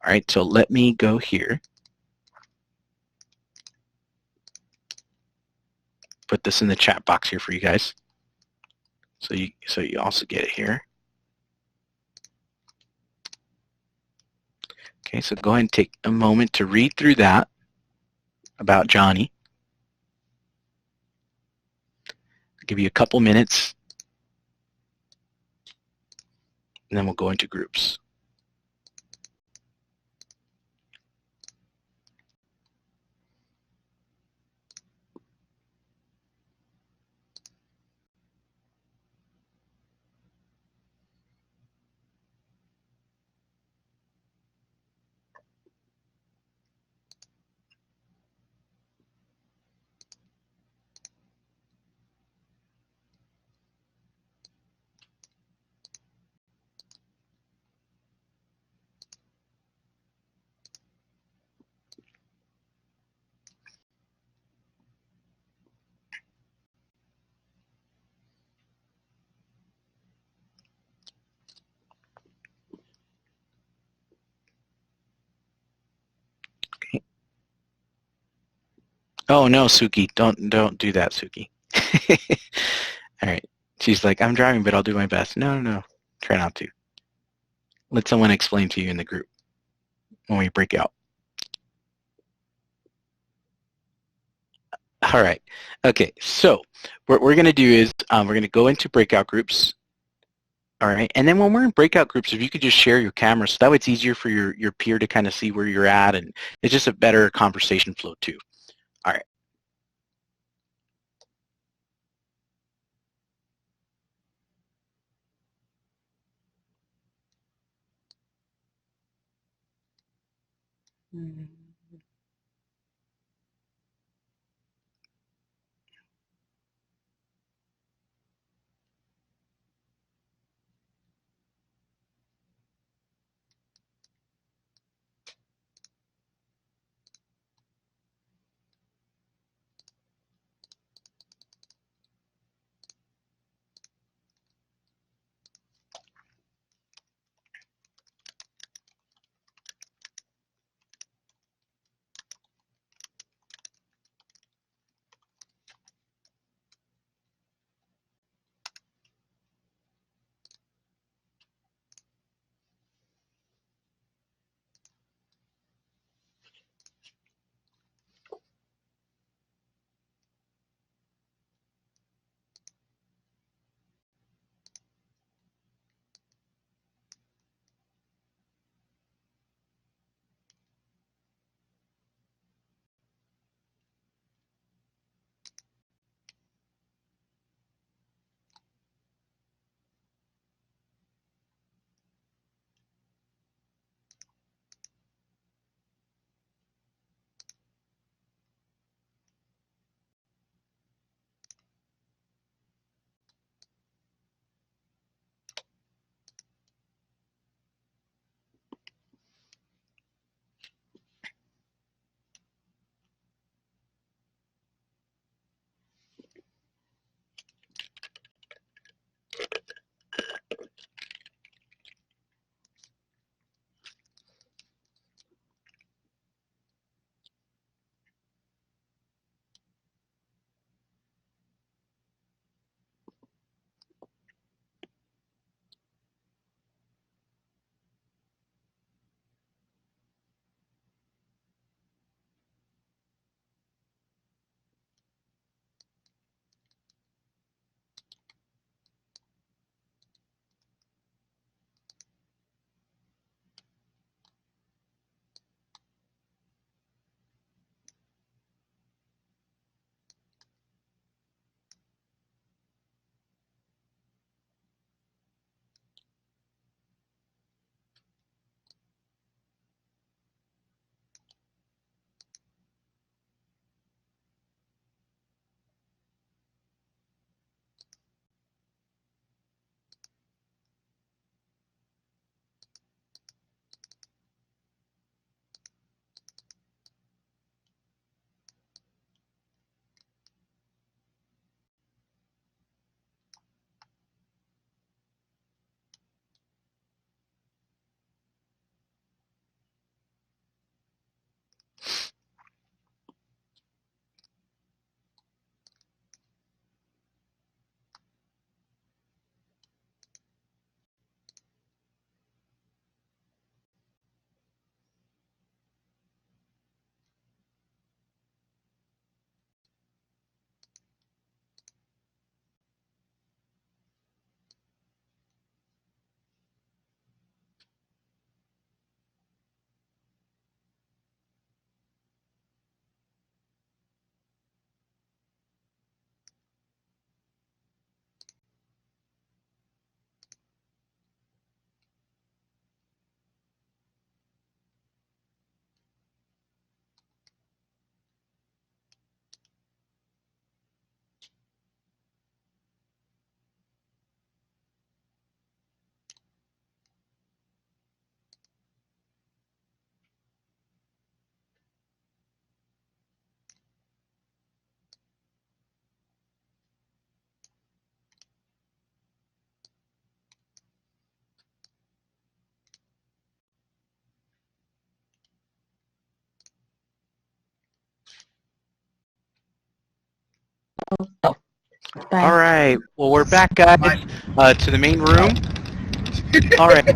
All right, so let me go here. Put this in the chat box here for you guys. So you also get it here. Okay, so go ahead and take a moment to read through that about Johnny. I'll give you a couple minutes, and then we'll go into groups. Oh no, Suki, don't do that, Suki. All right. She's like, I'm driving, but I'll do my best. No, no, no. Try not to. Let someone explain to you in the group when we break out. All right. Okay. So what we're going to do is we're going to go into breakout groups. All right. And then when we're in breakout groups, if you could just share your camera, so that way it's easier for your peer to kind of see where you're at, and it's just a better conversation flow too. All right. Bye. All right. Well, we're back, guys, to the main room. All right.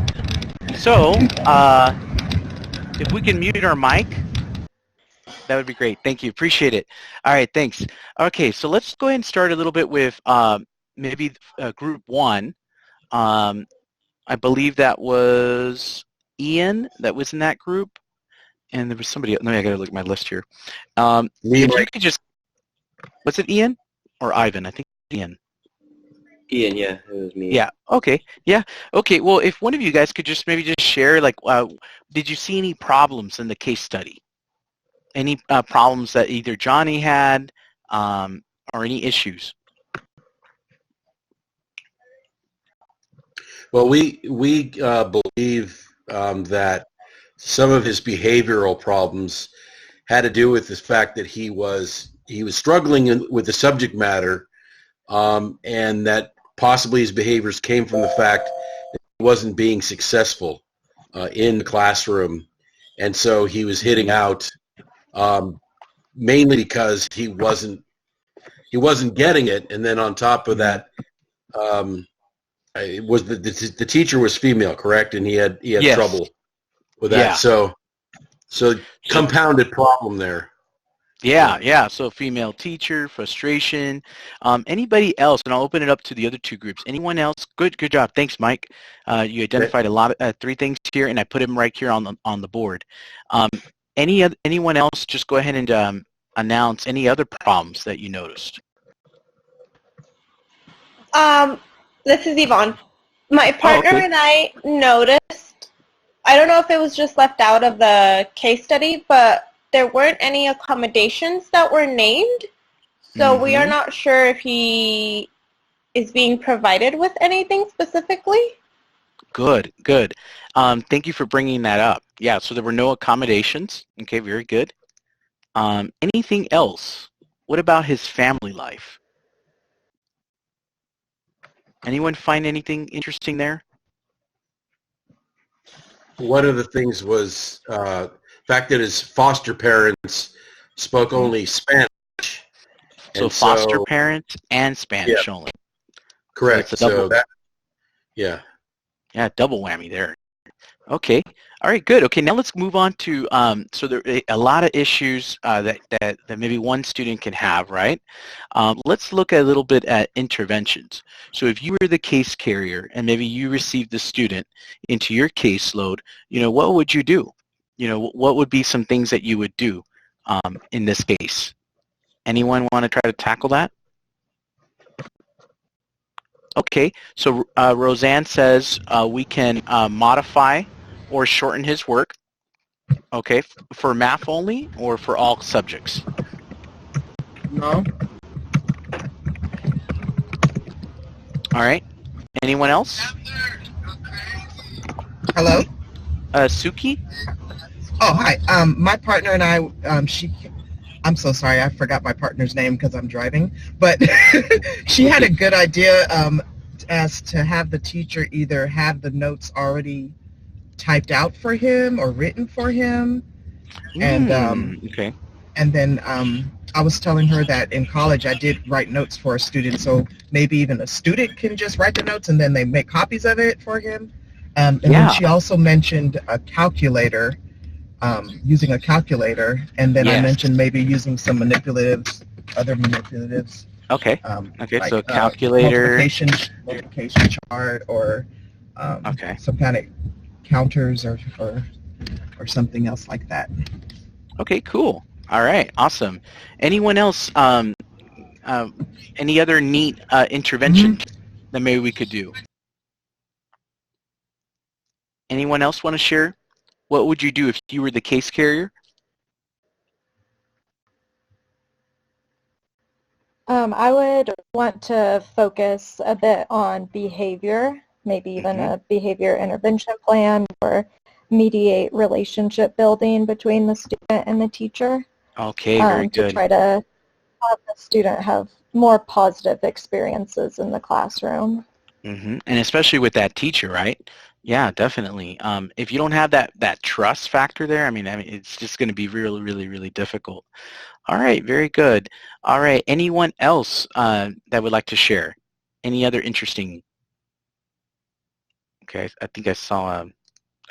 So, if we can mute our mic, that would be great. Thank you. Appreciate it. All right. Thanks. Okay. So let's go ahead and start a little bit with maybe group one. I believe that was Ian that was in that group. And there was somebody else. No, I got to look at my list here. If you could just, was it Ian or Ivan? I think Ian. Ian, yeah, it was me. Yeah. Okay. Yeah. Okay. Well, if one of you guys could just maybe just share, like, did you see any problems in the case study? Any problems that either Johnny had or any issues? Well, we believe that some of his behavioral problems had to do with the fact that he was struggling with the subject matter, and that possibly his behaviors came from the fact that he wasn't being successful in the classroom, and so he was hitting out mainly because he wasn't getting it, and then on top of that. It was the teacher was female, correct? And he had yes. trouble with that. Yeah. So compounded problem there. Yeah, yeah. So female teacher, frustration. Anybody else? And I'll open it up to the other two groups. Anyone else? Good job. Thanks, Mike. You identified a lot of 3 things here, and I put them right here on the board. Anyone else? Just go ahead and announce any other problems that you noticed. This is Yvonne. My partner and I noticed, I don't know if it was just left out of the case study, but there weren't any accommodations that were named. So we are not sure if he is being provided with anything specifically. Good. Thank you for bringing that up. Yeah, so there were no accommodations. Okay, very good. Anything else? What about his family life? Anyone find anything interesting there? One of the things was the fact that his foster parents spoke only Spanish. So foster parents and Spanish only. Correct. So yeah, double whammy there. Okay. All right, good. Okay, now let's move on to, so there are a lot of issues that maybe one student can have, right? Let's look a little bit at interventions. So if you were the case carrier and maybe you received the student into your caseload, what would you do? What would be some things that you would do in this case? Anyone want to try to tackle that? Okay, so Roseanne says we can modify or shorten his work, okay, for math only or for all subjects? No. All right. Anyone else? Hello? Suki? Oh, hi. My partner and I, I'm so sorry, I forgot my partner's name because I'm driving, but she had a good idea as to have the teacher either have the notes already typed out for him or written for him, and okay. And then I was telling her that in college I did write notes for a student, so maybe even a student can just write the notes and then they make copies of it for him. And then she also mentioned a calculator, using a calculator, and then I mentioned maybe using some manipulatives, other manipulatives. Okay. Okay. Like, so calculator, multiplication chart, or some kind of counters or something else like that. Okay, cool. All right, awesome. Anyone else? Any other neat intervention that maybe we could do? Anyone else want to share? What would you do if you were the case carrier? I would want to focus a bit on behavior, maybe even a behavior intervention plan, or mediate relationship building between the student and the teacher. Okay, very good. To try to have the student have more positive experiences in the classroom. And especially with that teacher, right? Yeah, definitely. If you don't have that trust factor there, I mean, it's just going to be really, really, really difficult. All right, very good. All right, anyone else that would like to share? Any other interesting? Okay, I think I saw a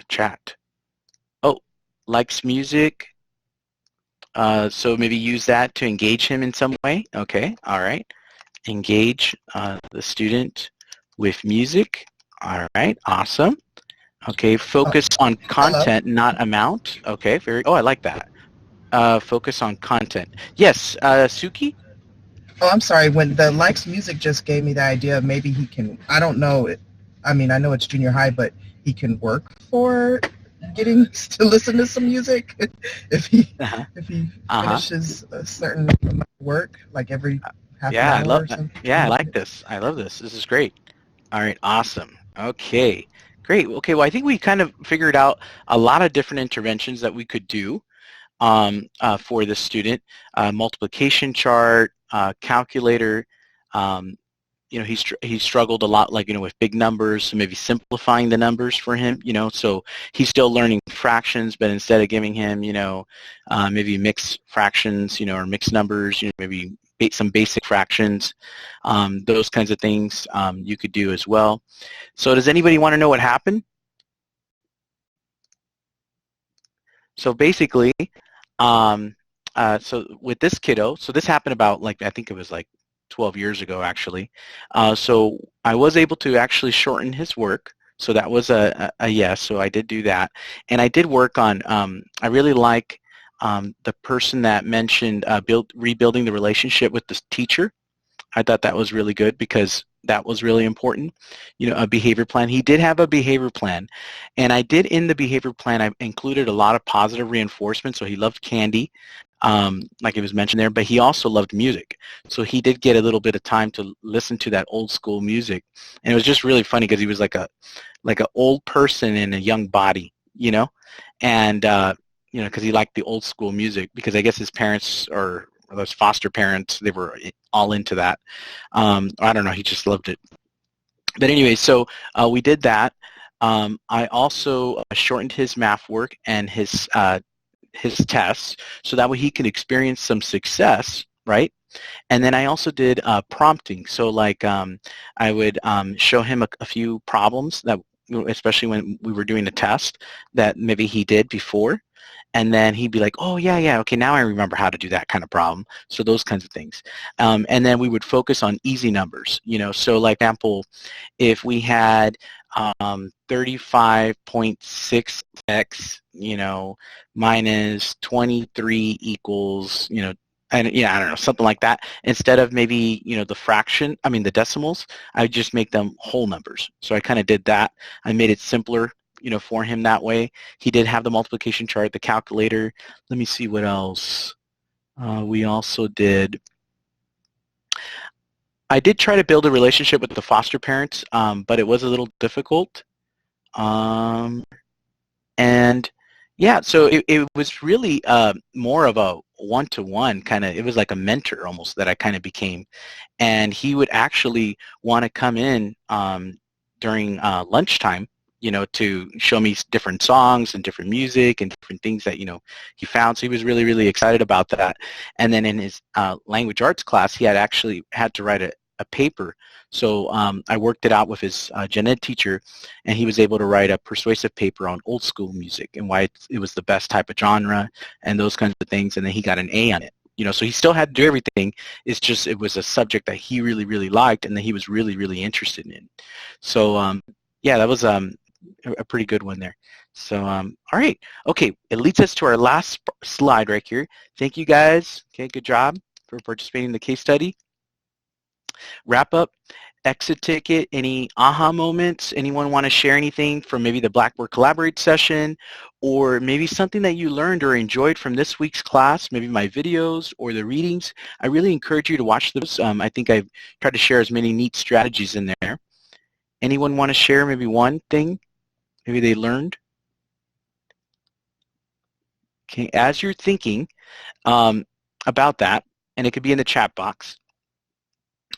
chat. Oh, likes music. So maybe use that to engage him in some way. Okay, all right. Engage the student with music. All right, awesome. Okay, focus on content, not amount. Okay, oh, I like that. Focus on content. Yes, Suki? Oh, I'm sorry. When the likes music just gave me the idea of maybe he can, I don't know. I mean, I know it's junior high, but he can work for getting to listen to some music if he finishes a certain amount of work, like every half an hour I love or something. that. Yeah, I like this. I love this. This is great. All right, awesome. Okay, great. Okay, well, I think we kind of figured out a lot of different interventions that we could do for the student. Multiplication chart, calculator. You know, he struggled a lot, like, you know, with big numbers, so maybe simplifying the numbers for him, you know, so he's still learning fractions, but instead of giving him, you know, maybe mixed fractions, you know, or mixed numbers, you know, maybe some basic fractions, those kinds of things you could do as well. So does anybody want to know what happened? So basically, so with this kiddo, so this happened about, like, I think it was like 12 years ago, actually. So I was able to actually shorten his work. So that was a yes, so I did do that. And I did work on, I really like the person that mentioned rebuilding the relationship with the teacher. I thought that was really good because that was really important. You know, a behavior plan. He did have a behavior plan. And I did, in the behavior plan, I included a lot of positive reinforcement. So he loved candy, like it was mentioned there, but he also loved music. So he did get a little bit of time to listen to that old school music. And it was just really funny because he was like an old person in a young body, you know, and, you know, because he liked the old school music, because I guess his parents or those foster parents, they were all into that. I don't know, he just loved it. But anyway, so we did that. I also shortened his math work and his tests, so that way he can experience some success, right? And then I also did prompting. So like I would show him a few problems that, especially when we were doing a test, that maybe he did before. And then he'd be like, oh, yeah, okay, now I remember how to do that kind of problem. So those kinds of things. And then we would focus on easy numbers, you know. So like, example, if we had 35.6x, you know, minus 23 equals, you know, and yeah, I don't know, something like that. Instead of maybe, you know, the decimals, I just make them whole numbers. So I kind of did that. I made it simpler, you know, for him that way. He did have the multiplication chart, the calculator. Let me see what else. We also did, I did try to build a relationship with the foster parents, but it was a little difficult. And yeah, so it was really more of a one-to-one kind of, it was like a mentor almost that I kind of became. And he would actually want to come in during lunchtime, you know, to show me different songs and different music and different things that, you know, he found. So he was really, really excited about that. And then in his language arts class, he had actually had to write a paper. So I worked it out with his gen ed teacher, and he was able to write a persuasive paper on old school music and why it was the best type of genre and those kinds of things. And then he got an A on it. You know, so he still had to do everything. It's just, it was a subject that he really, really liked and that he was really, really interested in. So yeah, that was a pretty good one there. So all right, okay, it leads us to our last slide right here. Thank you guys. Okay, good job for participating in the case study. Wrap up, exit ticket, any aha moments? Anyone want to share anything from maybe the Blackboard Collaborate session, or maybe something that you learned or enjoyed from this week's class, maybe my videos or the readings? I really encourage you to watch those. I think I've tried to share as many neat strategies in there. Anyone want to share maybe one thing maybe they learned? Okay, as you're thinking about that, and it could be in the chat box,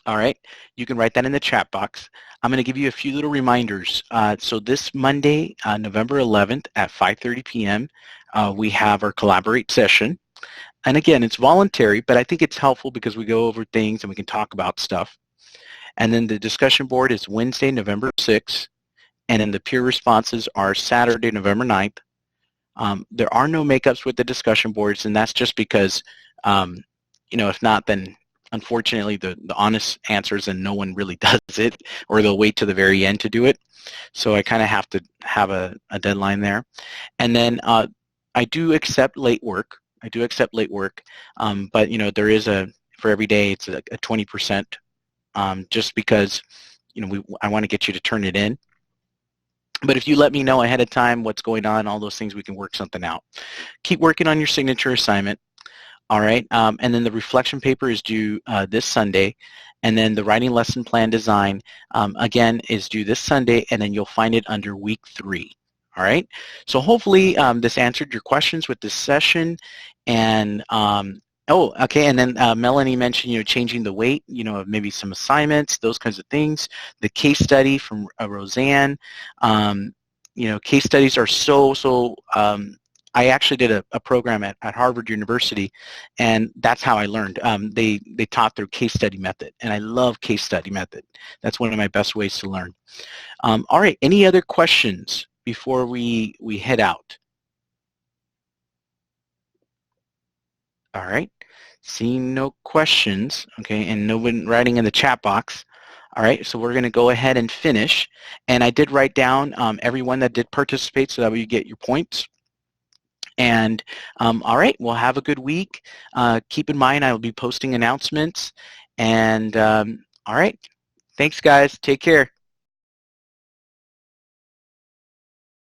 all right, you can write that in the chat box. I'm going to give you a few little reminders. So this Monday, November 11th at 5:30 p.m., we have our Collaborate session. And again, it's voluntary, but I think it's helpful because we go over things and we can talk about stuff. And then the discussion board is Wednesday, November 6th, and then the peer responses are Saturday, November 9th. There are no makeups with the discussion boards, and that's just because, if not, then unfortunately the honest answers and no one really does it, or they'll wait to the very end to do it. So I kind of have to have a deadline there. And then I do accept late work. But there is for every day it's a 20%, just because I want to get you to turn it in. But if you let me know ahead of time what's going on, all those things, we can work something out. Keep working on your signature assignment. All right, and then the reflection paper is due this Sunday, and then the writing lesson plan design, again, is due this Sunday, and then you'll find it under week 3. All right, so hopefully this answered your questions with this session, and and then Melanie mentioned, changing the weight, of maybe some assignments, those kinds of things. The case study from Roseanne, case studies are so I actually did a program at Harvard University, and that's how I learned. They taught their case study method, and I love case study method. That's one of my best ways to learn. All right, any other questions before we head out? All right, seeing no questions, okay, and no one writing in the chat box. All right, so we're going to go ahead and finish. And I did write down everyone that did participate, so that way you get your points. And all right, well, have a good week. Keep in mind, I will be posting announcements. And all right, thanks, guys. Take care.